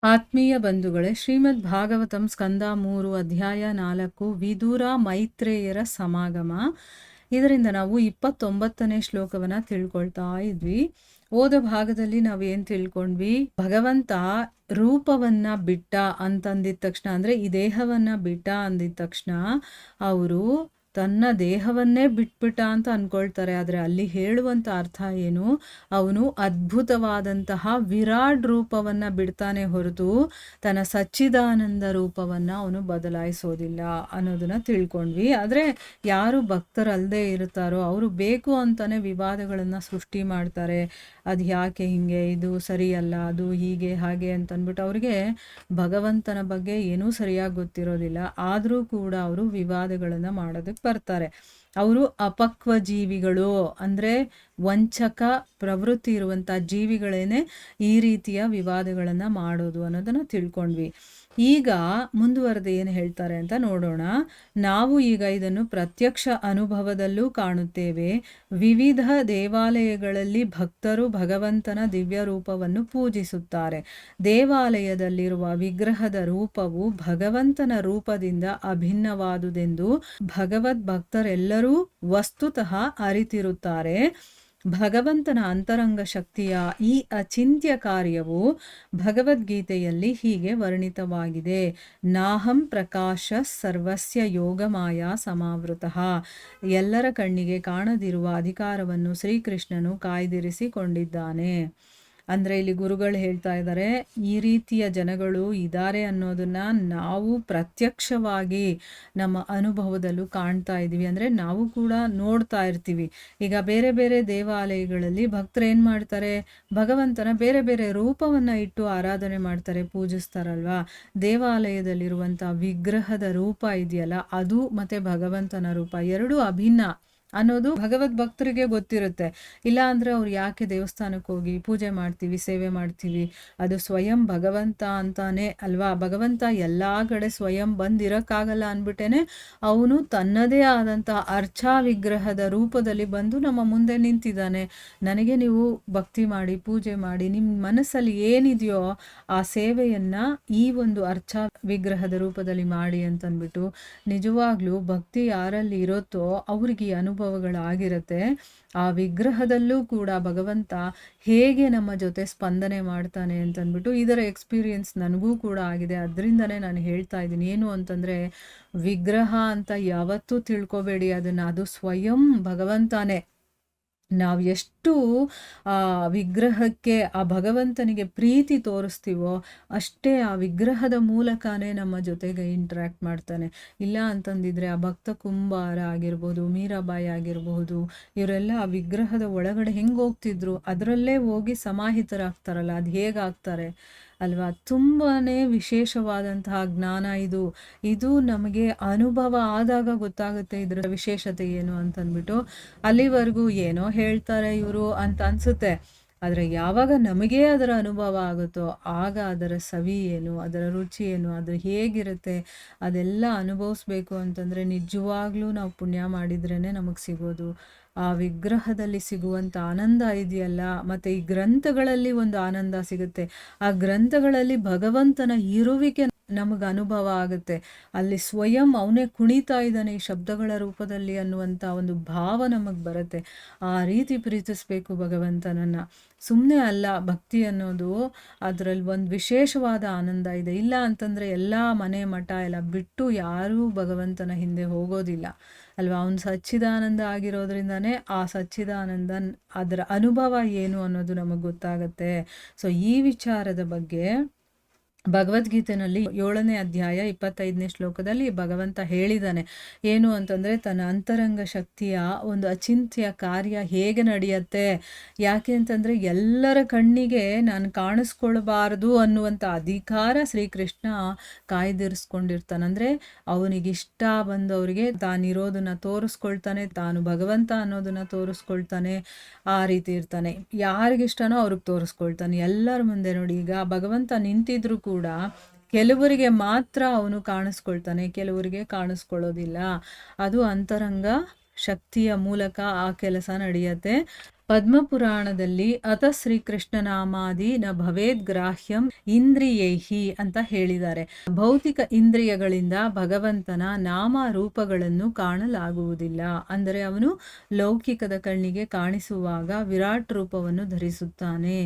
ಆತ್ಮೀಯ ಬಂಧುಗಳೇ, ಶ್ರೀಮದ್ ಭಾಗವತಂ ಸ್ಕಂದ 3 ಅಧ್ಯಾಯ 4 ವಿದುರ ಮೈತ್ರೇಯರ ಸಮಾಗಮ. ಇದರಿಂದ ನಾವು 29ನೇ ಶ್ಲೋಕವನ್ನ ತಿಳ್ಕೊಳ್ತಾ ಇದ್ವಿ. ಓದ ಭಾಗದಲ್ಲಿ ನಾವು ಏನ್ ತಿಳ್ಕೊಂಡ್ವಿ? ಭಗವಂತ ರೂಪವನ್ನ ಬಿಟ್ಟ ಅಂತಂದಿದ ತಕ್ಷಣ, ಅಂದ್ರೆ ಈ ದೇಹವನ್ನ ಬಿಟ್ಟ ಅಂದಿದ ತಕ್ಷಣ ಅವರು ತನ್ನ ದೇಹವನ್ನೇ ಬಿಟ್ಬಿಟ್ಟ ಅಂತ ಅನ್ಕೊಳ್ತಾರೆ. ಆದರೆ ಅಲ್ಲಿ ಹೇಳುವಂಥ ಅರ್ಥ ಏನು? ಅವನು ಅದ್ಭುತವಾದಂತಹ ವಿರಾಟ್ ರೂಪವನ್ನು ಬಿಡ್ತಾನೆ ಹೊರತು ತನ್ನ ಸಚ್ಚಿದಾನಂದ ರೂಪವನ್ನು ಅವನು ಬದಲಾಯಿಸೋದಿಲ್ಲ ಅನ್ನೋದನ್ನ ತಿಳ್ಕೊಂಡ್ವಿ. ಆದರೆ ಯಾರು ಭಕ್ತರಲ್ಲದೆ ಇರ್ತಾರೋ ಅವರು ಬೇಕು ಅಂತಾನೆ ವಿವಾದಗಳನ್ನು ಸೃಷ್ಟಿ ಮಾಡ್ತಾರೆ. ಅದು ಯಾಕೆ ಹಿಂಗೆ, ಇದು ಸರಿಯಲ್ಲ, ಅದು ಹೀಗೆ ಹಾಗೆ ಅಂತಂದ್ಬಿಟ್ಟು ಅವ್ರಿಗೆ ಭಗವಂತನ ಬಗ್ಗೆ ಏನೂ ಸರಿಯಾಗಿ ಗೊತ್ತಿರೋದಿಲ್ಲ. ಆದರೂ ಕೂಡ ಅವರು ವಿವಾದಗಳನ್ನು ಮಾಡೋದಕ್ಕೆ ಬರ್ತಾರೆ. ಅವರು ಅಪಕ್ವ ಜೀವಿಗಳು, ಅಂದರೆ ವಂಚಕ ಪ್ರವೃತ್ತಿ ಇರುವಂಥ ಜೀವಿಗಳೇನೆ ಈ ರೀತಿಯ ವಿವಾದಗಳನ್ನು ಮಾಡೋದು ಅನ್ನೋದನ್ನು ತಿಳ್ಕೊಂಡ್ವಿ. ಈಗ ಮುಂದುವರೆದು ಏನು ಹೇಳ್ತಾರೆ ಅಂತ ನೋಡೋಣ. ನಾವು ಈಗ ಇದನ್ನು ಪ್ರತ್ಯಕ್ಷ ಅನುಭವದಲ್ಲೂ ಕಾಣುತ್ತೇವೆ. ವಿವಿಧ ದೇವಾಲಯಗಳಲ್ಲಿ ಭಕ್ತರು ಭಗವಂತನ ದಿವ್ಯ ರೂಪವನ್ನು ಪೂಜಿಸುತ್ತಾರೆ. ದೇವಾಲಯದಲ್ಲಿರುವ ವಿಗ್ರಹದ ರೂಪವು ಭಗವಂತನ ರೂಪದಿಂದ ಅಭಿನ್ನವಾದುದೆಂದು ಭಗವದ್ ಭಕ್ತರೆಲ್ಲರೂ ವಸ್ತುತಃ ಅರಿತಿರುತ್ತಾರೆ. ಭಗವಂತನ ಅಂತರಂಗ ಶಕ್ತಿಯ ಈ ಅಚಿಂತ್ಯ ಕಾರ್ಯವು ಭಗವದ್ಗೀತೆಯಲ್ಲಿ ಹೀಗೆ ವರ್ಣಿತವಾಗಿದೆ. ನಾಹಂ ಪ್ರಕಾಶ ಸರ್ವಸ್ಯ ಯೋಗಮಾಯಾ ಸಮಾವೃತಃ. ಎಲ್ಲರ ಕಣ್ಣಿಗೆ ಕಾಣದಿರುವ ಅಧಿಕಾರವನ್ನು ಶ್ರೀಕೃಷ್ಣನು ಕಾಯ್ದಿರಿಸಿಕೊಂಡಿದ್ದಾನೆ. ಅಂದರೆ ಇಲ್ಲಿ ಗುರುಗಳು ಹೇಳ್ತಾ ಇದ್ದಾರೆ, ಈ ರೀತಿಯ ಜನಗಳು ಇದ್ದಾರೆ ಅನ್ನೋದನ್ನ ನಾವು ಪ್ರತ್ಯಕ್ಷವಾಗಿ ನಮ್ಮ ಅನುಭವದಲ್ಲೂ ಕಾಣ್ತಾ ಇದ್ದೀವಿ. ಅಂದರೆ ನಾವು ಕೂಡ ನೋಡ್ತಾ ಇರ್ತೀವಿ. ಈಗ ಬೇರೆ ಬೇರೆ ದೇವಾಲಯಗಳಲ್ಲಿ ಭಕ್ತರು ಏನು ಮಾಡ್ತಾರೆ? ಭಗವಂತನ ಬೇರೆ ಬೇರೆ ರೂಪವನ್ನು ಇಟ್ಟು ಆರಾಧನೆ ಮಾಡ್ತಾರೆ, ಪೂಜಿಸ್ತಾರಲ್ವಾ. ದೇವಾಲಯದಲ್ಲಿರುವಂಥ ವಿಗ್ರಹದ ರೂಪ ಇದೆಯಲ್ಲ, ಅದು ಮತ್ತು ಭಗವಂತನ ರೂಪ ಎರಡೂ ಅಭಿನ್ನ ಅನ್ನೋದು ಭಗವದ್ ಭಕ್ತರಿಗೆ ಗೊತ್ತಿರುತ್ತೆ. ಇಲ್ಲ ಅಂದರೆ ಅವ್ರು ಯಾಕೆ ದೇವಸ್ಥಾನಕ್ಕೆ ಹೋಗಿ ಪೂಜೆ ಮಾಡ್ತೀವಿ, ಸೇವೆ ಮಾಡ್ತೀವಿ? ಅದು ಸ್ವಯಂ ಭಗವಂತ ಅಂತಾನೆ ಅಲ್ವಾ. ಭಗವಂತ ಎಲ್ಲ ಕಡೆ ಸ್ವಯಂ ಬಂದಿರೋಕ್ಕಾಗಲ್ಲ ಅಂದ್ಬಿಟ್ಟೇನೆ ಅವನು ತನ್ನದೇ ಆದಂಥ ಅರ್ಚಾ ವಿಗ್ರಹದ ರೂಪದಲ್ಲಿ ಬಂದು ನಮ್ಮ ಮುಂದೆ ನಿಂತಿದ್ದಾನೆ. ನನಗೆ ನೀವು ಭಕ್ತಿ ಮಾಡಿ, ಪೂಜೆ ಮಾಡಿ, ನಿಮ್ಮ ಮನಸ್ಸಲ್ಲಿ ಏನಿದೆಯೋ ಆ ಸೇವೆಯನ್ನು ಈ ಒಂದು ಅರ್ಚಾ ವಿಗ್ರಹದ ರೂಪದಲ್ಲಿ ಮಾಡಿ ಅಂತಂದ್ಬಿಟ್ಟು ನಿಜವಾಗ್ಲೂ ಭಕ್ತಿ ಯಾರಲ್ಲಿ ಇರುತ್ತೋ ಅವ್ರಿಗೆ ಈ ಅನುಭವಗಳಾಗಿರುತ್ತೆ. ಆ ವಿಗ್ರಹದಲ್ಲೂ ಕೂಡ ಭಗವಂತ ಹೇಗೆ ನಮ್ಮ ಜೊತೆ ಸ್ಪಂದನೆ ಮಾಡ್ತಾನೆ ಅಂತಂದ್ಬಿಟ್ಟು ಇದರ ಎಕ್ಸ್ಪೀರಿಯನ್ಸ್ ನನಗೂ ಕೂಡ ಆಗಿದೆ. ಅದರಿಂದನೇ ನಾನು ಹೇಳ್ತಾ ಇದ್ದೀನಿ. ಏನು ಅಂತಂದರೆ, ವಿಗ್ರಹ ಅಂತ ಯಾವತ್ತೂ ತಿಳ್ಕೊಬೇಡಿ ಅದನ್ನು. ಅದು ಸ್ವಯಂ ಭಗವಂತನೇ. ನಾವು ಎಷ್ಟು ಆ ವಿಗ್ರಹಕ್ಕೆ, ಆ ಭಗವಂತನಿಗೆ ಪ್ರೀತಿ ತೋರಿಸ್ತೀವೋ ಅಷ್ಟೇ ಆ ವಿಗ್ರಹದ ಮೂಲಕನೇ ನಮ್ಮ ಜೊತೆಗೆ ಇಂಟ್ರ್ಯಾಕ್ಟ್ ಮಾಡ್ತಾನೆ. ಇಲ್ಲ ಅಂತಂದಿದ್ರೆ ಆ ಭಕ್ತ ಕುಂಬಾರ ಆಗಿರ್ಬೋದು, ಮೀರಾಬಾಯಿ ಆಗಿರಬಹುದು, ಇವರೆಲ್ಲ ಆ ವಿಗ್ರಹದ ಒಳಗಡೆ ಹೆಂಗೆ ಹೋಗ್ತಿದ್ರು, ಅದರಲ್ಲೇ ಹೋಗಿ ಸಮಾಹಿತರಾಗ್ತಾರಲ್ಲ, ಅದು ಹೇಗಾಗ್ತಾರೆ ಅಲ್ವಾ. ತುಂಬಾ ವಿಶೇಷವಾದಂತಹ ಜ್ಞಾನ ಇದು. ಇದು ನಮಗೆ ಅನುಭವ ಆದಾಗ ಗೊತ್ತಾಗುತ್ತೆ ಇದರ ವಿಶೇಷತೆ ಏನು ಅಂತಂದ್ಬಿಟ್ಟು. ಅಲ್ಲಿವರೆಗೂ ಏನೋ ಹೇಳ್ತಾರೆ ಇವರು ಅಂತ ಅನಿಸುತ್ತೆ. ಆದರೆ ಯಾವಾಗ ನಮಗೇ ಅದರ ಅನುಭವ ಆಗುತ್ತೋ ಆಗ ಅದರ ಸವಿ ಏನು, ಅದರ ರುಚಿ ಏನು, ಅದು ಹೇಗಿರುತ್ತೆ ಅದೆಲ್ಲ ಅನುಭವಿಸ್ಬೇಕು ಅಂತಂದರೆ ನಿಜವಾಗ್ಲೂ ನಾವು ಪುಣ್ಯ ಮಾಡಿದ್ರೇ ನಮಗೆ ಸಿಗೋದು. ಆ ವಿಗ್ರಹದಲ್ಲಿ ಸಿಗುವಂಥ ಆನಂದ ಇದೆಯಲ್ಲ, ಮತ್ತು ಈ ಗ್ರಂಥಗಳಲ್ಲಿ ಒಂದು ಆನಂದ ಸಿಗುತ್ತೆ. ಆ ಗ್ರಂಥಗಳಲ್ಲಿ ಭಗವಂತನ ಇರುವಿಕೆ ನಮಗೆ ಅನುಭವ ಆಗುತ್ತೆ. ಅಲ್ಲಿ ಸ್ವಯಂ ಅವನೇ ಕುಣಿತಾ ಇದ್ದಾನೆ ಈ ಶಬ್ದಗಳ ರೂಪದಲ್ಲಿ ಅನ್ನುವಂಥ ಒಂದು ಭಾವ ನಮಗೆ ಬರುತ್ತೆ. ಆ ರೀತಿ ಪ್ರೀತಿಸ್ಬೇಕು ಭಗವಂತನನ್ನು. ಸುಮ್ಮನೆ ಅಲ್ಲ ಭಕ್ತಿ ಅನ್ನೋದು, ಅದರಲ್ಲಿ ಒಂದು ವಿಶೇಷವಾದ ಆನಂದ ಇದೆ. ಇಲ್ಲ ಅಂತಂದರೆ ಎಲ್ಲ ಮನೆ ಮಠ ಎಲ್ಲ ಬಿಟ್ಟು ಯಾರೂ ಭಗವಂತನ ಹಿಂದೆ ಹೋಗೋದಿಲ್ಲ ಅಲ್ವಾ. ಅವನು ಸಚ್ಚಿದಾನಂದ ಆಗಿರೋದ್ರಿಂದನೇ ಆ ಸಚ್ಚಿದಾನಂದ ಅದರ ಅನುಭವ ಏನು ಅನ್ನೋದು ನಮಗೆ ಗೊತ್ತಾಗತ್ತೆ. ಸೊ ಈ ವಿಚಾರದ ಬಗ್ಗೆ ಭಗವದ್ಗೀತೆನಲ್ಲಿ 7ನೇ ಅಧ್ಯಾಯ 25ನೇ ಶ್ಲೋಕದಲ್ಲಿ ಭಗವಂತ ಹೇಳಿದ್ದಾನೆ. ಏನು ಅಂತಂದರೆ, ತನ್ನ ಅಂತರಂಗ ಶಕ್ತಿಯ ಒಂದು ಅಚಿಂತ್ಯ ಕಾರ್ಯ ಹೇಗೆ ನಡೆಯುತ್ತೆ, ಯಾಕೆ ಅಂತಂದರೆ ಎಲ್ಲರ ಕಣ್ಣಿಗೆ ನಾನು ಕಾಣಿಸ್ಕೊಳ್ಬಾರ್ದು ಅನ್ನುವಂಥ ಅಧಿಕಾರ ಶ್ರೀಕೃಷ್ಣ ಕಾಯ್ದಿರಿಸ್ಕೊಂಡಿರ್ತಾನೆ. ಅಂದರೆ ಅವನಿಗಿಷ್ಟ ಬಂದವರಿಗೆ ತಾನಿರೋದನ್ನು ತೋರಿಸ್ಕೊಳ್ತಾನೆ, ತಾನು ಭಗವಂತ ಅನ್ನೋದನ್ನು ತೋರಿಸ್ಕೊಳ್ತಾನೆ. ಆ ರೀತಿ ಇರ್ತಾನೆ. ಯಾರಿಗಿಷ್ಟನೋ ಅವ್ರಿಗೆ ತೋರಿಸ್ಕೊಳ್ತಾನೆ ಎಲ್ಲರ ಮುಂದೆ. ನೋಡಿ, ಈಗ ಭಗವಂತ ನಿಂತಿದ್ರು ಕೂಡ ಕೆಲವರಿಗೆ ಮಾತ್ರ ಅವನು ಕಾಣಿಸ್ಕೊಳ್ತಾನೆ, ಕೆಲವರಿಗೆ ಕಾಣಿಸ್ಕೊಳ್ಳೋದಿಲ್ಲ. ಅದು ಅಂತರಂಗ ಶಕ್ತಿಯ ಮೂಲಕ ಆ ಕೆಲಸ ನಡೆಯುತ್ತೆ. ಪದ್ಮಪುರಾಣದಲ್ಲಿ ಅತ ಶ್ರೀಕೃಷ್ಣನಾಮಾದಿ ನ ಭವೇದ್ ಗ್ರಾಹ್ಯಂ ಇಂದ್ರಿಯೈಹಿ ಅಂತ ಹೇಳಿದ್ದಾರೆ. ಭೌತಿಕ ಇಂದ್ರಿಯಗಳಿಂದ ಭಗವಂತನ ನಾಮ ರೂಪಗಳನ್ನು ಕಾಣಲಾಗುವುದಿಲ್ಲ. ಅಂದರೆ ಅವನು ಲೌಕಿಕದ ಕಣ್ಣಿಗೆ ಕಾಣಿಸುವಾಗ ವಿರಾಟ್ ರೂಪವನ್ನು ಧರಿಸುತ್ತಾನೆ.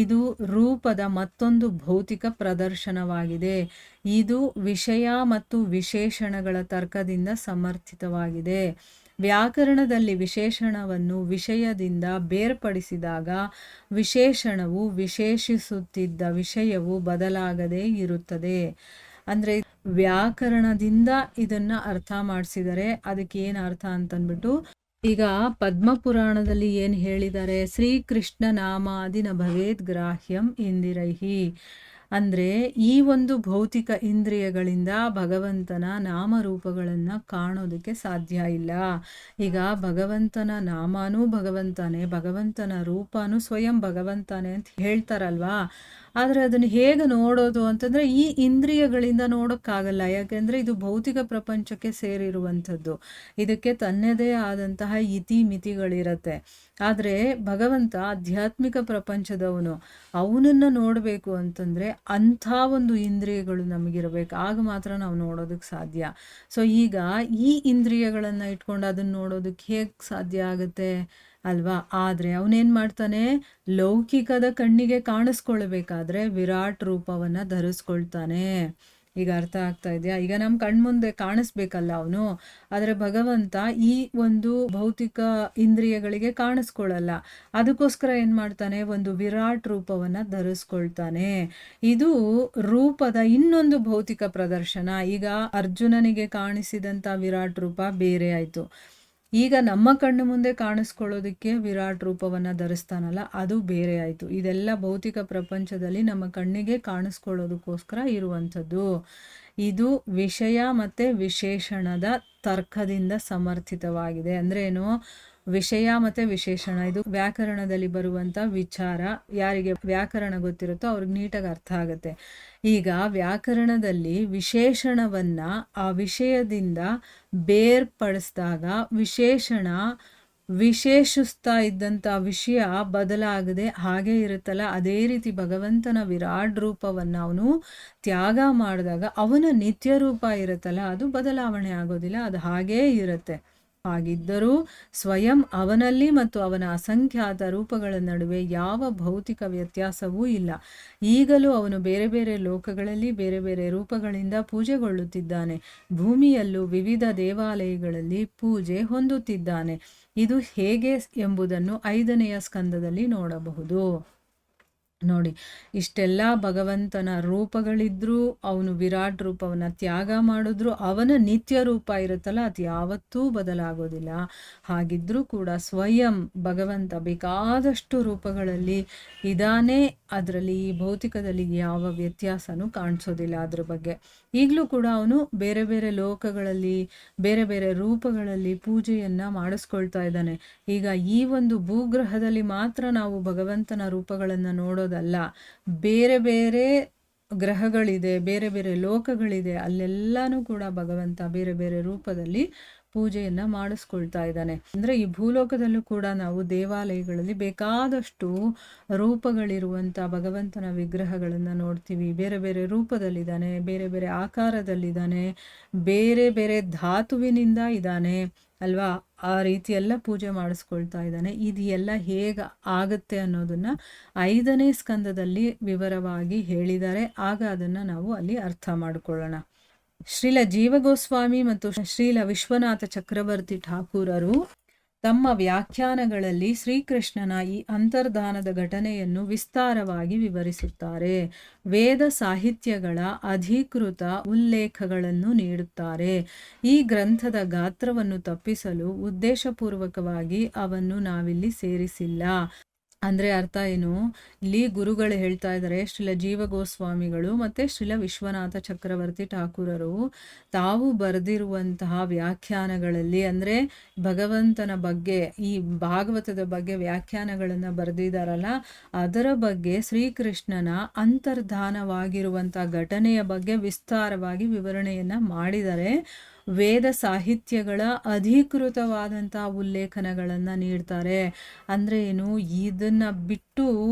ಇದು ರೂಪದ ಮತ್ತೊಂದು ಭೌತಿಕ ಪ್ರದರ್ಶನವಾಗಿದೆ. ಇದು ವಿಷಯ ಮತ್ತು ವಿಶೇಷಣಗಳ ತರ್ಕದಿಂದ ಸಮರ್ಥಿತವಾಗಿದೆ. ವ್ಯಾಕರಣದಲ್ಲಿ ವಿಶೇಷಣವನ್ನು ವಿಷಯದಿಂದ ಬೇರ್ಪಡಿಸಿದಾಗ ವಿಶೇಷಣವು ವಿಶೇಷಿಸುತ್ತಿದ್ದ ವಿಷಯವು ಬದಲಾಗದೇ ಇರುತ್ತದೆ. ಅಂದರೆ ವ್ಯಾಕರಣದಿಂದ ಇದನ್ನ ಅರ್ಥ ಮಾಡಿಸಿದರೆ ಅದಕ್ಕೆ ಏನು ಅರ್ಥ ಅಂತಂದ್ಬಿಟ್ಟು, ಈಗ ಪದ್ಮಪುರಾಣದಲ್ಲಿ ಏನು ಹೇಳಿದ್ದಾರೆ, ಶ್ರೀಕೃಷ್ಣ ನಾಮಾದಿನ ಭವೇದ್ ಗ್ರಾಹ್ಯಂ ಇಂದಿರೈಹಿ. ಅಂದರೆ ಈ ಒಂದು ಭೌತಿಕ ಇಂದ್ರಿಯಗಳಿಂದ ಭಗವಂತನ ನಾಮರೂಪಗಳನ್ನು ಕಾಣೋದಕ್ಕೆ ಸಾಧ್ಯ ಇಲ್ಲ. ಈಗ ಭಗವಂತನ ನಾಮನೂ ಭಗವಂತನೇ, ಭಗವಂತನ ರೂಪನೂ ಸ್ವಯಂ ಭಗವಂತನೇ ಅಂತ ಹೇಳ್ತಾರಲ್ವಾ. ಆದರೆ ಅದನ್ನು ಹೇಗೆ ನೋಡೋದು ಅಂತಂದರೆ ಈ ಇಂದ್ರಿಯಗಳಿಂದ ನೋಡೋಕ್ಕಾಗಲ್ಲ. ಯಾಕೆಂದರೆ ಇದು ಭೌತಿಕ ಪ್ರಪಂಚಕ್ಕೆ ಸೇರಿರುವಂಥದ್ದು. ಇದಕ್ಕೆ ತನ್ನದೇ ಆದಂತಹ ಇತಿ ಮಿತಿಗಳಿರತ್ತೆ. ಆದರೆ ಭಗವಂತ ಆಧ್ಯಾತ್ಮಿಕ ಪ್ರಪಂಚದವನು. ಅವನನ್ನು ನೋಡಬೇಕು ಅಂತಂದರೆ ಅಂಥ ಒಂದು ಇಂದ್ರಿಯಗಳು ನಮಗಿರಬೇಕು. ಆಗ ಮಾತ್ರ ನಾವು ನೋಡೋದಕ್ಕೆ ಸಾಧ್ಯ. ಸೊ ಈಗ ಈ ಇಂದ್ರಿಯಗಳನ್ನು ಇಟ್ಕೊಂಡು ಅದನ್ನು ನೋಡೋದಕ್ಕೆ ಹೇಗೆ ಸಾಧ್ಯ ಆಗುತ್ತೆ ಅಲ್ವಾ. ಆದರೆ ಅವನೇನು ಮಾಡ್ತಾನೆ, ಲೌಕಿಕದ ಕಣ್ಣಿಗೆ ಕಾಣಿಸ್ಕೊಳ್ಬೇಕಾದ್ರೆ ವಿರಾಟ್ ರೂಪವನ್ನು ಧರಿಸ್ಕೊಳ್ತಾನೆ. ಈಗ ಅರ್ಥ ಆಗ್ತಾ ಇದೆಯಾ? ಈಗ ನಮ್ಮ ಕಣ್ಮುಂದೆ ಕಾಣಿಸ್ಬೇಕಲ್ಲ ಅವನು. ಆದರೆ ಭಗವಂತ ಈ ಒಂದು ಭೌತಿಕ ಇಂದ್ರಿಯಗಳಿಗೆ ಕಾಣಿಸ್ಕೊಳ್ಳಲ್ಲ. ಅದಕ್ಕೋಸ್ಕರ ಏನು ಮಾಡ್ತಾನೆ, ಒಂದು ವಿರಾಟ್ ರೂಪವನ್ನು ಧರಿಸ್ಕೊಳ್ತಾನೆ. ಇದು ರೂಪದ ಇನ್ನೊಂದು ಭೌತಿಕ ಪ್ರದರ್ಶನ. ಈಗ ಅರ್ಜುನನಿಗೆ ಕಾಣಿಸಿದಂಥ ವಿರಾಟ್ ರೂಪ ಬೇರೆ ಆಯಿತು. ಈಗ ನಮ್ಮ ಕಣ್ಣು ಮುಂದೆ ಕಾಣಿಸ್ಕೊಳ್ಳೋದಕ್ಕೆ ವಿರಾಟ್ ರೂಪವನ್ನು ಧರಿಸ್ತಾನಲ್ಲ, ಅದು ಬೇರೆ ಆಯಿತು. ಇದೆಲ್ಲ ಭೌತಿಕ ಪ್ರಪಂಚದಲ್ಲಿ ನಮ್ಮ ಕಣ್ಣಿಗೆ ಕಾಣಿಸ್ಕೊಳ್ಳೋದಕ್ಕೋಸ್ಕರ ಇರುವಂಥದ್ದು. ಇದು ವಿಷಯ ಮತ್ತು ವಿಶೇಷಣದ ತರ್ಕದಿಂದ ಸಮರ್ಥಿತವಾಗಿದೆ. ಅಂದ್ರೇನು, ವಿಷಯ ಮತ್ತು ವಿಶೇಷಣ ಇದು ವ್ಯಾಕರಣದಲ್ಲಿ ಬರುವಂಥ ವಿಚಾರ. ಯಾರಿಗೆ ವ್ಯಾಕರಣ ಗೊತ್ತಿರುತ್ತೋ ಅವ್ರಿಗೆ ನೀಟಾಗಿ ಅರ್ಥ ಆಗುತ್ತೆ. ಈಗ ವ್ಯಾಕರಣದಲ್ಲಿ ವಿಶೇಷಣವನ್ನು ಆ ವಿಷಯದಿಂದ ಬೇರ್ಪಡಿಸಿದಾಗ ವಿಶೇಷಣ ವಿಶೇಷಿಸ್ತಾ ಇದ್ದಂಥ ವಿಷಯ ಬದಲಾಗದೆ ಹಾಗೇ ಇರುತ್ತಲ್ಲ. ಅದೇ ರೀತಿ ಭಗವಂತನ ವಿರಾಟ್ ರೂಪವನ್ನು ಅವನು ತ್ಯಾಗ ಮಾಡಿದಾಗ ಅವನ ನಿತ್ಯ ರೂಪ ಇರುತ್ತಲ್ಲ, ಅದು ಬದಲಾವಣೆ ಆಗೋದಿಲ್ಲ, ಅದು ಹಾಗೇ ಇರುತ್ತೆ. ಹಾಗಿದ್ದರೂ ಸ್ವಯಂ ಅವನಲ್ಲಿ ಮತ್ತು ಅವನ ಅಸಂಖ್ಯಾತ ರೂಪಗಳ ನಡುವೆ ಯಾವ ಭೌತಿಕ ವ್ಯತ್ಯಾಸವೂ ಇಲ್ಲ. ಈಗಲೂ ಅವನು ಬೇರೆ ಬೇರೆ ಲೋಕಗಳಲ್ಲಿ ಬೇರೆ ಬೇರೆ ರೂಪಗಳಿಂದ ಪೂಜೆಗೊಳ್ಳುತ್ತಿದ್ದಾನೆ. ಭೂಮಿಯಲ್ಲೂ ವಿವಿಧ ದೇವಾಲಯಗಳಲ್ಲಿ ಪೂಜೆ ಹೊಂದುತ್ತಿದ್ದಾನೆ. ಇದು ಹೇಗೆ ಎಂಬುದನ್ನು 5ನೆಯ ಸ್ಕಂದದಲ್ಲಿ ನೋಡಬಹುದು. ನೋಡಿ, ಇಷ್ಟೆಲ್ಲ ಭಗವಂತನ ರೂಪಗಳಿದ್ರೂ ಅವನು ವಿರಾಟ್ ರೂಪವನ್ನು ತ್ಯಾಗ ಮಾಡಿದ್ರು ಅವನ ನಿತ್ಯ ರೂಪ ಇರುತ್ತಲ್ಲ, ಅದು ಯಾವತ್ತೂ ಬದಲಾಗೋದಿಲ್ಲ. ಹಾಗಿದ್ರೂ ಕೂಡ ಸ್ವಯಂ ಭಗವಂತ ಬೇಕಾದಷ್ಟು ರೂಪಗಳಲ್ಲಿ ಇದಾನೆ. ಅದರಲ್ಲಿ ಈ ಭೌತಿಕದಲ್ಲಿ ಯಾವ ವ್ಯತ್ಯಾಸನೂ ಕಾಣಿಸೋದಿಲ್ಲ ಅದ್ರ ಬಗ್ಗೆ. ಈಗಲೂ ಕೂಡ ಅವನು ಬೇರೆ ಬೇರೆ ಲೋಕಗಳಲ್ಲಿ ಬೇರೆ ಬೇರೆ ರೂಪಗಳಲ್ಲಿ ಪೂಜೆಯನ್ನು ಮಾಡಿಸ್ಕೊಳ್ತಾ ಇದ್ದಾನೆ. ಈಗ ಈ ಒಂದು ಭೂಗ್ರಹದಲ್ಲಿ ಮಾತ್ರ ನಾವು ಭಗವಂತನ ರೂಪಗಳನ್ನು ನೋಡೋದಲ್ಲ, ಬೇರೆ ಬೇರೆ ಗ್ರಹಗಳಿದೆ, ಬೇರೆ ಬೇರೆ ಲೋಕಗಳಿದೆ, ಅಲ್ಲೆಲ್ಲಾನು ಕೂಡ ಭಗವಂತ ಬೇರೆ ಬೇರೆ ರೂಪದಲ್ಲಿ ಪೂಜೆಯನ್ನು ಮಾಡಿಸ್ಕೊಳ್ತಾ ಇದ್ದಾನೆ. ಅಂದರೆ ಈ ಭೂಲೋಕದಲ್ಲೂ ಕೂಡ ನಾವು ದೇವಾಲಯಗಳಲ್ಲಿ ಬೇಕಾದಷ್ಟು ರೂಪಗಳಿರುವಂಥ ಭಗವಂತನ ವಿಗ್ರಹಗಳನ್ನು ನೋಡ್ತೀವಿ. ಬೇರೆ ಬೇರೆ ರೂಪದಲ್ಲಿದ್ದಾನೆ, ಬೇರೆ ಬೇರೆ ಆಕಾರದಲ್ಲಿದ್ದಾನೆ, ಬೇರೆ ಬೇರೆ ಧಾತುವಿನಿಂದ ಇದ್ದಾನೆ ಅಲ್ವಾ. ಆ ರೀತಿಯೆಲ್ಲ ಪೂಜೆ ಮಾಡಿಸ್ಕೊಳ್ತಾ ಇದ್ದಾನೆ. ಇದು ಎಲ್ಲ ಹೇಗೆ ಆಗುತ್ತೆ ಅನ್ನೋದನ್ನು 5ನೇ ಸ್ಕಂದದಲ್ಲಿ ವಿವರವಾಗಿ ಹೇಳಿದ್ದಾರೆ. ಆಗ ಅದನ್ನು ನಾವು ಅಲ್ಲಿ ಅರ್ಥ ಮಾಡಿಕೊಳ್ಳೋಣ. ಶ್ರೀಲ ಜೀವಗೋಸ್ವಾಮಿ ಮತ್ತು ಶ್ರೀಲ ವಿಶ್ವನಾಥ ಚಕ್ರವರ್ತಿ ಠಾಕೂರರು ತಮ್ಮ ವ್ಯಾಖ್ಯಾನಗಳಲ್ಲಿ ಶ್ರೀಕೃಷ್ಣನ ಈ ಅಂತರ್ಧಾನದ ಘಟನೆಯನ್ನು ವಿಸ್ತಾರವಾಗಿ ವಿವರಿಸುತ್ತಾರೆ. ವೇದ ಸಾಹಿತ್ಯಗಳ ಅಧಿಕೃತ ಉಲ್ಲೇಖಗಳನ್ನು ನೀಡುತ್ತಾರೆ. ಈ ಗ್ರಂಥದ ಗಾತ್ರವನ್ನು ತಪ್ಪಿಸಲು ಉದ್ದೇಶಪೂರ್ವಕವಾಗಿ ಅವನ್ನು ನಾವಿಲ್ಲಿ ಸೇರಿಸಿಲ್ಲ. ಅಂದರೆ ಅರ್ಥ ಏನು, ಇಲ್ಲಿ ಗುರುಗಳು ಹೇಳ್ತಾ ಇದ್ದಾರೆ, ಶ್ರೀಲ ಜೀವಗೋಸ್ವಾಮಿಗಳು ಮತ್ತು ಶ್ರೀಲ ವಿಶ್ವನಾಥ ಚಕ್ರವರ್ತಿ ಠಾಕೂರರು ತಾವು ಬರೆದಿರುವಂತಹ ವ್ಯಾಖ್ಯಾನಗಳಲ್ಲಿ, ಅಂದರೆ ಭಗವಂತನ ಬಗ್ಗೆ ಈ ಭಾಗವತದ ಬಗ್ಗೆ ವ್ಯಾಖ್ಯಾನಗಳನ್ನು ಬರೆದಿದ್ದಾರಲ್ಲ, ಅದರ ಬಗ್ಗೆ ಶ್ರೀಕೃಷ್ಣನ ಅಂತರ್ಧಾನವಾಗಿರುವಂಥ ಘಟನೆಯ ಬಗ್ಗೆ ವಿಸ್ತಾರವಾಗಿ ವಿವರಣೆಯನ್ನು ಮಾಡಿದ್ದಾರೆ. ವೇದ ಸಾಹಿತ್ಯಗಳ ಅಧಿಕೃತವಾದಂತಹ ಉಲ್ಲೇಖನಗಳನ್ನು ನೀಡ್ತಾರೆ. ಅಂದರೆ ಏನು, ಇದನ್ನು ಬಿಟ್ಟು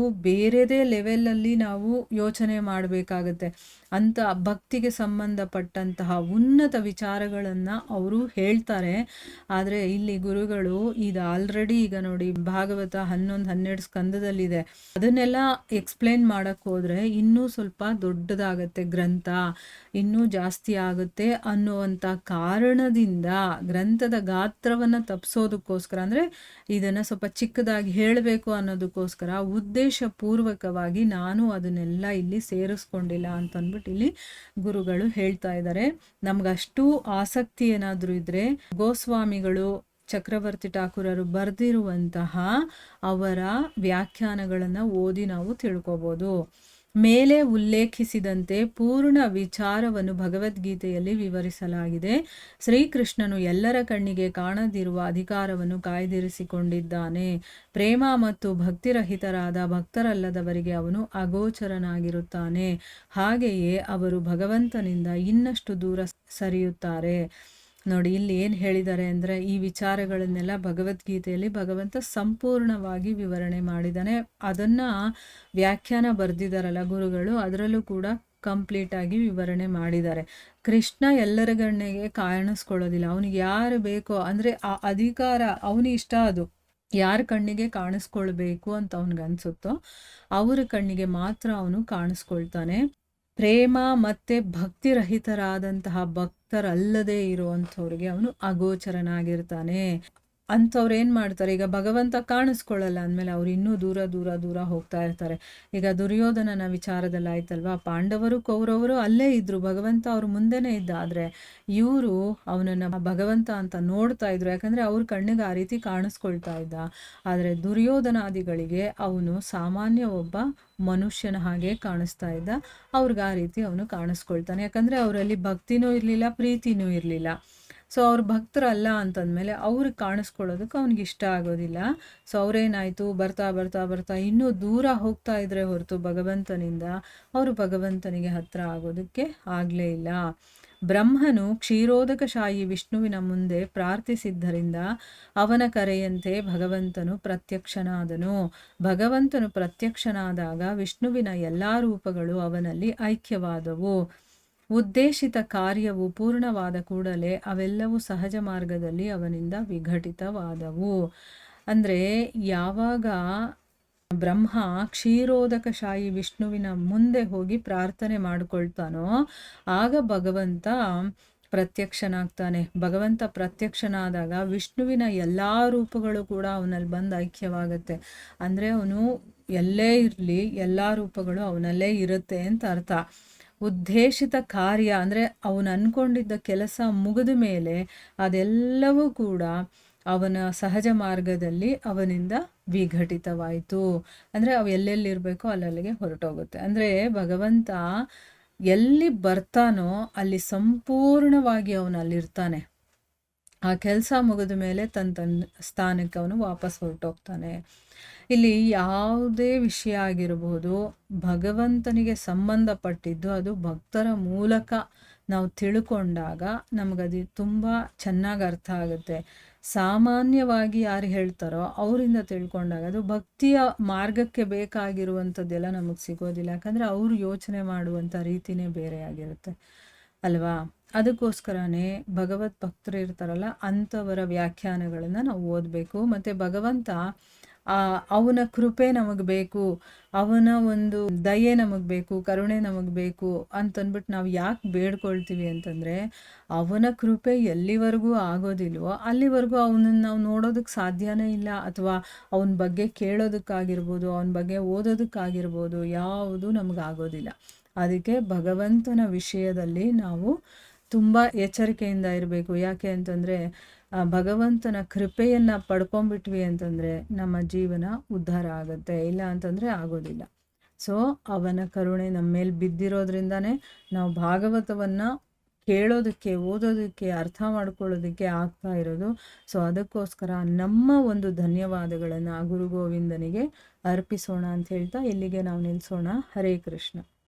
ಬೇರೆದೇ ಲೆವೆಲಲ್ಲಿ ನಾವು ಯೋಚನೆ ಮಾಡಬೇಕಾಗತ್ತೆ. ಅಂತ ಭಕ್ತಿಗೆ ಸಂಬಂಧಪಟ್ಟಂತಹ ಉನ್ನತ ವಿಚಾರಗಳನ್ನು ಅವರು ಹೇಳ್ತಾರೆ. ಆದರೆ ಇಲ್ಲಿ ಗುರುಗಳು ಇದು ಆಲ್ರೆಡಿ ಈಗ ನೋಡಿ ಭಾಗವತ 11-12 ಸ್ಕಂದದಲ್ಲಿದೆ. ಅದನ್ನೆಲ್ಲ ಎಕ್ಸ್ಪ್ಲೇನ್ ಮಾಡಕ್ಕೆ ಹೋದರೆ ಇನ್ನೂ ಸ್ವಲ್ಪ ದೊಡ್ಡದಾಗತ್ತೆ ಗ್ರಂಥ, ಇನ್ನೂ ಜಾಸ್ತಿ ಆಗುತ್ತೆ ಅನ್ನುವಂಥ ಕಾರಣದಿಂದ ಗ್ರಂಥದ ಗಾತ್ರವನ್ನು ತಪ್ಪಿಸೋದಕ್ಕೋಸ್ಕರ, ಅಂದರೆ ಇದನ್ನು ಸ್ವಲ್ಪ ಚಿಕ್ಕದಾಗಿ ಹೇಳಬೇಕು ಅನ್ನೋದಕ್ಕೋಸ್ಕರ ಉದ್ದೇಶಪೂರ್ವಕವಾಗಿ ನಾನು ಅದನ್ನೆಲ್ಲ ಇಲ್ಲಿ ಸೇರಿಸ್ಕೊಂಡಿಲ್ಲ ಅಂತಂದ್ಬಿಟ್ಟು ಇಲ್ಲಿ ಗುರುಗಳು ಹೇಳ್ತಾ ಇದ್ದಾರೆ. ನಮ್ಗಷ್ಟು ಆಸಕ್ತಿ ಏನಾದರೂ ಇದ್ರೆ ಗೋಸ್ವಾಮಿಗಳು ಚಕ್ರವರ್ತಿ ಠಾಕೂರರು ಬರೆದಿರುವಂತಹ ಅವರ ವ್ಯಾಖ್ಯಾನಗಳನ್ನು ಓದಿ ನಾವು ತಿಳ್ಕೊಬೋದು. ಮೇಲೆ ಉಲ್ಲೇಖಿಸಿದಂತೆ ಪೂರ್ಣ ವಿಚಾರವನ್ನು ಭಗವದ್ಗೀತೆಯಲ್ಲಿ ವಿವರಿಸಲಾಗಿದೆ. ಶ್ರೀಕೃಷ್ಣನು ಎಲ್ಲರ ಕಣ್ಣಿಗೆ ಕಾಣದಿರುವ ಅಧಿಕಾರವನ್ನು ಕಾಯ್ದಿರಿಸಿಕೊಂಡಿದ್ದಾನೆ. ಪ್ರೇಮ ಮತ್ತು ಭಕ್ತಿರಹಿತರಾದ ಭಕ್ತರಲ್ಲದವರಿಗೆ ಅವನು ಅಗೋಚರನಾಗಿರುತ್ತಾನೆ. ಹಾಗೆಯೇ ಅವರು ಭಗವಂತನಿಂದ ಇನ್ನಷ್ಟು ದೂರ ಸರಿಯುತ್ತಾರೆ. ನೋಡಿ ಇಲ್ಲಿ ಏನು ಹೇಳಿದ್ದಾರೆ ಅಂದರೆ, ಈ ವಿಚಾರಗಳನ್ನೆಲ್ಲ ಭಗವದ್ಗೀತೆಯಲ್ಲಿ ಭಗವಂತ ಸಂಪೂರ್ಣವಾಗಿ ವಿವರಣೆ ಮಾಡಿದ್ದಾನೆ. ಅದನ್ನು ವ್ಯಾಖ್ಯಾನ ಬರೆದಿದ್ದಾರಲ್ಲ ಗುರುಗಳು, ಅದರಲ್ಲೂ ಕೂಡ ಕಂಪ್ಲೀಟಾಗಿ ವಿವರಣೆ ಮಾಡಿದ್ದಾರೆ. ಕೃಷ್ಣ ಎಲ್ಲರ ಗಣ್ಣಿಗೆ ಕಾಣಿಸ್ಕೊಳ್ಳೋದಿಲ್ಲ. ಅವನಿಗೆ ಯಾರು ಬೇಕೋ, ಅಂದರೆ ಆ ಅಧಿಕಾರ ಅವನಿಗೆ ಇಷ್ಟ, ಅದು ಯಾರ ಕಣ್ಣಿಗೆ ಕಾಣಿಸ್ಕೊಳ್ಬೇಕು ಅಂತ ಅವನಿಗನ್ಸುತ್ತೋ ಅವರ ಕಣ್ಣಿಗೆ ಮಾತ್ರ ಅವನು ಕಾಣಿಸ್ಕೊಳ್ತಾನೆ. ಪ್ರೇಮ ಮತ್ತು ಭಕ್ತಿರಹಿತರಾದಂತಹ ಭಕ್ತರಲ್ಲದೆ ಇರುವಂಥವ್ರಿಗೆ ಅವನು ಅಗೋಚರನಾಗಿರ್ತಾನೆ. ಅಂಥವ್ರು ಏನು ಮಾಡ್ತಾರೆ, ಈಗ ಭಗವಂತ ಕಾಣಿಸ್ಕೊಳ್ಳಲ್ಲ ಅಂದಮೇಲೆ ಅವ್ರು ಇನ್ನೂ ದೂರ ದೂರ ದೂರ ಹೋಗ್ತಾ ಇರ್ತಾರೆ. ಈಗ ದುರ್ಯೋಧನನ ವಿಚಾರದಲ್ಲಿ ಆಯ್ತಲ್ವಾ, ಪಾಂಡವರು ಕೌರವರು ಅಲ್ಲೇ ಇದ್ದರು, ಭಗವಂತ ಅವ್ರ ಮುಂದೆನೇ ಇದ್ದ. ಆದರೆ ಇವರು ಅವನನ್ನು ಭಗವಂತ ಅಂತ ನೋಡ್ತಾ ಇದ್ರು, ಯಾಕಂದರೆ ಅವ್ರ ಕಣ್ಣಿಗೆ ಆ ರೀತಿ ಕಾಣಿಸ್ಕೊಳ್ತಾ ಇದ್ದ. ಆದರೆ ದುರ್ಯೋಧನಾದಿಗಳಿಗೆ ಅವನು ಸಾಮಾನ್ಯ ಒಬ್ಬ ಮನುಷ್ಯನ ಹಾಗೆ ಕಾಣಿಸ್ತಾ ಇದ್ದ. ಅವ್ರಿಗೆ ಆ ರೀತಿ ಅವನು ಕಾಣಿಸ್ಕೊಳ್ತಾನೆ, ಯಾಕಂದರೆ ಅವರಲ್ಲಿ ಭಕ್ತಿನೂ ಇರಲಿಲ್ಲ, ಪ್ರೀತಿನೂ ಇರಲಿಲ್ಲ. ಸೊ ಅವ್ರು ಭಕ್ತರಲ್ಲ ಅಂತಂದಮೇಲೆ ಅವ್ರಿಗೆ ಕಾಣಿಸ್ಕೊಳ್ಳೋದಕ್ಕೆ ಅವ್ನಿಗೆ ಇಷ್ಟ ಆಗೋದಿಲ್ಲ. ಸೊ ಅವ್ರೇನಾಯಿತು, ಬರ್ತಾ ಬರ್ತಾ ಬರ್ತಾ ಇನ್ನೂ ದೂರ ಹೋಗ್ತಾ ಇದ್ರೆ ಹೊರತು ಭಗವಂತನಿಂದ ಅವರು ಭಗವಂತನಿಗೆ ಹತ್ರ ಆಗೋದಕ್ಕೆ ಆಗಲೇ ಇಲ್ಲ. ಬ್ರಹ್ಮನು ಕ್ಷೀರೋದಕಶಾಹಿ ವಿಷ್ಣುವಿನ ಮುಂದೆ ಪ್ರಾರ್ಥಿಸಿದ್ದರಿಂದ ಅವನ ಕರೆಯಂತೆ ಭಗವಂತನು ಪ್ರತ್ಯಕ್ಷನಾದನು. ಭಗವಂತನು ಪ್ರತ್ಯಕ್ಷನಾದಾಗ ವಿಷ್ಣುವಿನ ಎಲ್ಲ ರೂಪಗಳು ಅವನಲ್ಲಿ ಐಕ್ಯವಾದವು. ಉದ್ದೇಶಿತ ಕಾರ್ಯವು ಪೂರ್ಣವಾದ ಕೂಡಲೇ ಅವೆಲ್ಲವೂ ಸಹಜ ಮಾರ್ಗದಲ್ಲಿ ಅವನಿಂದ ವಿಘಟಿತವಾದವು. ಅಂದರೆ ಯಾವಾಗ ಬ್ರಹ್ಮ ಕ್ಷೀರೋದಕಶಾಹಿ ವಿಷ್ಣುವಿನ ಮುಂದೆ ಹೋಗಿ ಪ್ರಾರ್ಥನೆ ಮಾಡ್ಕೊಳ್ತಾನೋ ಆಗ ಭಗವಂತ ಪ್ರತ್ಯಕ್ಷನಾಗ್ತಾನೆ. ಭಗವಂತ ಪ್ರತ್ಯಕ್ಷನಾದಾಗ ವಿಷ್ಣುವಿನ ಎಲ್ಲ ರೂಪಗಳು ಕೂಡ ಅವನಲ್ಲಿ ಬಂದು ಐಕ್ಯವಾಗುತ್ತೆ. ಅಂದರೆ ಅವನು ಎಲ್ಲೇ ಇರಲಿ ಎಲ್ಲ ರೂಪಗಳು ಅವನಲ್ಲೇ ಇರುತ್ತೆ ಅಂತ ಅರ್ಥ. ಉದ್ದೇಶಿತ ಕಾರ್ಯ ಅಂದರೆ ಅವನು ಅಂದ್ಕೊಂಡಿದ್ದ ಕೆಲಸ ಮುಗಿದ ಮೇಲೆ ಅದೆಲ್ಲವೂ ಕೂಡ ಅವನ ಸಹಜ ಮಾರ್ಗದಲ್ಲಿ ಅವನಿಂದ ವಿಘಟಿತವಾಯಿತು. ಅಂದರೆ ಅವು ಎಲ್ಲೆಲ್ಲಿರಬೇಕೋ ಅಲ್ಲಲ್ಲಿಗೆ ಹೊರಟೋಗುತ್ತೆ. ಅಂದರೆ ಭಗವಂತ ಎಲ್ಲಿ ಬರ್ತಾನೋ ಅಲ್ಲಿ ಸಂಪೂರ್ಣವಾಗಿ ಅವನು ಅಲ್ಲಿರ್ತಾನೆ. ಆ ಕೆಲಸ ಮುಗಿದ ಮೇಲೆ ತನ್ನ ಸ್ಥಾನಕ್ಕೆ ಅವನು ವಾಪಸ್ ಹೊರಟೋಗ್ತಾನೆ. ಇಲ್ಲಿ ಯಾವುದೇ ವಿಷಯ ಆಗಿರಬಹುದು, ಭಗವಂತನಿಗೆ ಸಂಬಂಧಪಟ್ಟಿದ್ದು ಅದು ಭಕ್ತರ ಮೂಲಕ ನಾವು ತಿಳ್ಕೊಂಡಾಗ ನಮಗದು ತುಂಬ ಚೆನ್ನಾಗಿ ಅರ್ಥ ಆಗುತ್ತೆ. ಸಾಮಾನ್ಯವಾಗಿ ಯಾರು ಹೇಳ್ತಾರೋ ಅವರಿಂದ ತಿಳ್ಕೊಂಡಾಗ ಅದು ಭಕ್ತಿಯ ಮಾರ್ಗಕ್ಕೆ ಬೇಕಾಗಿರುವಂಥದ್ದೆಲ್ಲ ನಮಗೆ ಸಿಗೋದಿಲ್ಲ. ಯಾಕಂದರೆ ಅವರು ಯೋಚನೆ ಮಾಡುವಂಥ ರೀತಿನೇ ಬೇರೆ ಆಗಿರುತ್ತೆ ಅಲ್ವಾ. ಅದಕ್ಕೋಸ್ಕರನೇ ಭಗವತ್ ಭಕ್ತರು ಇರ್ತಾರಲ್ಲ ಅಂಥವರ ವ್ಯಾಖ್ಯಾನಗಳನ್ನು ನಾವು ಓದಬೇಕು. ಮತ್ತು ಭಗವಂತ ಅವನ ಕೃಪೆ ನಮಗೆ ಬೇಕು, ಅವನ ಒಂದು ದಯೆ ನಮಗೆ ಬೇಕು, ಕರುಣೆ ನಮಗೆ ಬೇಕು ಅಂತಂದ್ಬಿಟ್ಟು ನಾವು ಯಾಕೆ ಬೇಡ್ಕೊಳ್ತೀವಿ ಅಂತಂದರೆ, ಅವನ ಕೃಪೆ ಎಲ್ಲಿವರೆಗೂ ಆಗೋದಿಲ್ವೋ ಅಲ್ಲಿವರೆಗೂ ಅವನನ್ನು ನಾವು ನೋಡೋದಕ್ಕೆ ಸಾಧ್ಯನೇ ಇಲ್ಲ. ಅಥವಾ ಅವನ ಬಗ್ಗೆ ಕೇಳೋದಕ್ಕಾಗಿರ್ಬೋದು, ಅವನ ಬಗ್ಗೆ ಓದೋದಕ್ಕಾಗಿರ್ಬೋದು, ಯಾವುದೂ ನಮಗಾಗೋದಿಲ್ಲ. ಅದಕ್ಕೆ ಭಗವಂತನ ವಿಷಯದಲ್ಲಿ ನಾವು ತುಂಬ ಎಚ್ಚರಿಕೆಯಿಂದ ಇರಬೇಕು. ಯಾಕೆ ಅಂತಂದರೆ ಭಗವಂತನ ಕೃಪೆಯನ್ನು ಪಡ್ಕೊಂಡ್ಬಿಟ್ವಿ ಅಂತಂದರೆ ನಮ್ಮ ಜೀವನ ಉದ್ಧಾರ ಆಗುತ್ತೆ, ಇಲ್ಲ ಅಂತಂದರೆ ಆಗೋದಿಲ್ಲ. ಸೊ ಅವನ ಕರುಣೆ ನಮ್ಮ ಮೇಲೆ ಬಿದ್ದಿರೋದ್ರಿಂದನೇ ನಾವು ಭಾಗವತವನ್ನು ಕೇಳೋದಕ್ಕೆ, ಓದೋದಕ್ಕೆ, ಅರ್ಥ ಮಾಡ್ಕೊಳ್ಳೋದಕ್ಕೆ ಆಗ್ತಾ ಇರೋದು. ಸೊ ಅದಕ್ಕೋಸ್ಕರ ನಮ್ಮ ಒಂದು ಧನ್ಯವಾದಗಳನ್ನು ಗುರು ಗೋವಿಂದನಿಗೆ ಅರ್ಪಿಸೋಣ ಅಂತ ಹೇಳ್ತಾ ಇಲ್ಲಿಗೆ ನಾವು ನಿಲ್ಲಿಸೋಣ. ಹರೇ ಕೃಷ್ಣ.